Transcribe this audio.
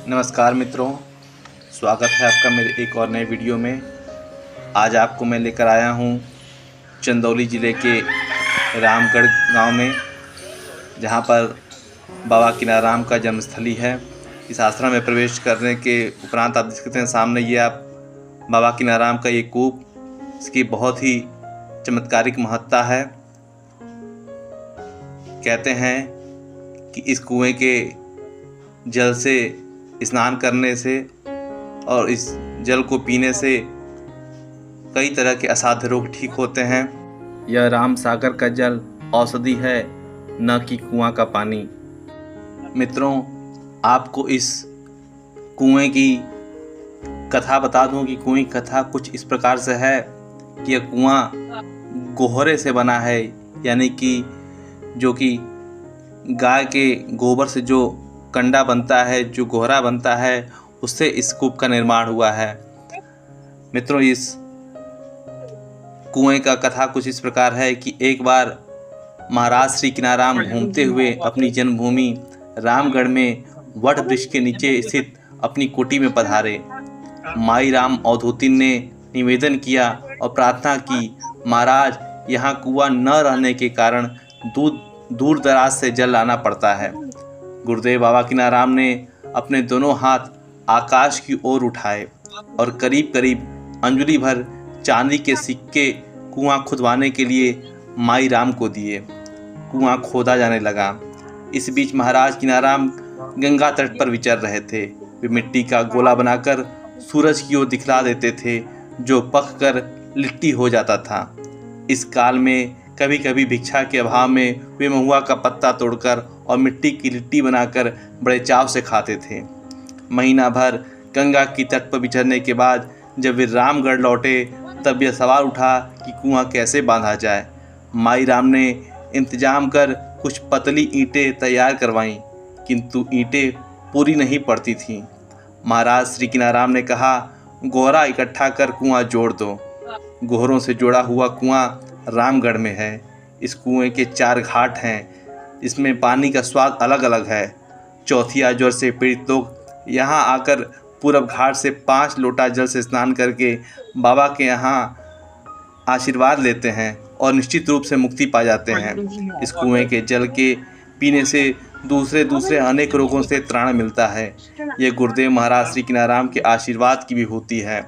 नमस्कार मित्रों, स्वागत है आपका मेरे एक और नए वीडियो में। आज आपको मैं लेकर आया हूँ चंदौली ज़िले के रामगढ़ गांव में, जहां पर बाबा किनाराम का जन्मस्थली है। इस आश्रम में प्रवेश करने के उपरांत आप देख सकते हैं सामने ये आप बाबा किनाराम का ये कूप, इसकी बहुत ही चमत्कारिक महत्ता है। कहते हैं कि इस कुएं के जल से स्नान करने से और इस जल को पीने से कई तरह के असाध्य रोग ठीक होते हैं। यह राम सागर का जल औषधि है, न कि कुआं का पानी। मित्रों, आपको इस कुएं की कथा बता दूं कि कुएं की कथा कुछ इस प्रकार से है कि यह कुआं गोहरे से बना है, यानी कि जो कि गाय के गोबर से जो कंडा बनता है, जो गोहरा बनता है, उससे इस कूप का निर्माण हुआ है। मित्रों, इस कुएं का कथा कुछ इस प्रकार है कि एक बार महाराज श्री किनाराम घूमते हुए अपनी जन्मभूमि रामगढ़ में वट वृक्ष के नीचे स्थित अपनी कुटी में पधारे। माई राम अवधूतिन ने निवेदन किया और प्रार्थना की, महाराज, यहाँ कुआं न रहने के कारण दूर दराज से जल लाना पड़ता है। गुरुदेव बाबा किनाराम ने अपने दोनों हाथ आकाश की ओर उठाए और करीब करीब अंजलि भर चांदी के सिक्के कुआं खुदवाने के लिए माई राम को दिए। कुआं खोदा जाने लगा। इस बीच महाराज किनाराम गंगा तट पर विचर रहे थे। वे मिट्टी का गोला बनाकर सूरज की ओर दिखला देते थे, जो पक कर लिट्टी हो जाता था। इस काल में कभी कभी भिक्षा के अभाव में वे महुआ का पत्ता तोड़कर और मिट्टी की लिट्टी बनाकर बड़े चाव से खाते थे। महीना भर गंगा की तट पर विचरने के बाद जब वे रामगढ़ लौटे, तब यह सवाल उठा कि कुआं कैसे बांधा जाए। माई राम ने इंतजाम कर कुछ पतली ईंटें तैयार करवाईं, किंतु ईंटें पूरी नहीं पड़ती थीं। महाराज श्री किनाराम ने कहा, गोहरा इकट्ठा कर कुआं जोड़ दो। गोहरों से जोड़ा हुआ कुआं रामगढ़ में है। इस कुएं के 4 घाट हैं। इसमें पानी का स्वाद अलग अलग है। चौथिया ज्वर से पीड़ित लोग यहाँ आकर पूरब घाट से 5 लोटा जल से स्नान करके बाबा के यहाँ आशीर्वाद लेते हैं और निश्चित रूप से मुक्ति पा जाते हैं। इस कुएं के जल के पीने से दूसरे अनेक रोगों से त्राण मिलता है। ये गुरुदेव महाराज श्री किनाराम के आशीर्वाद की विभूति है।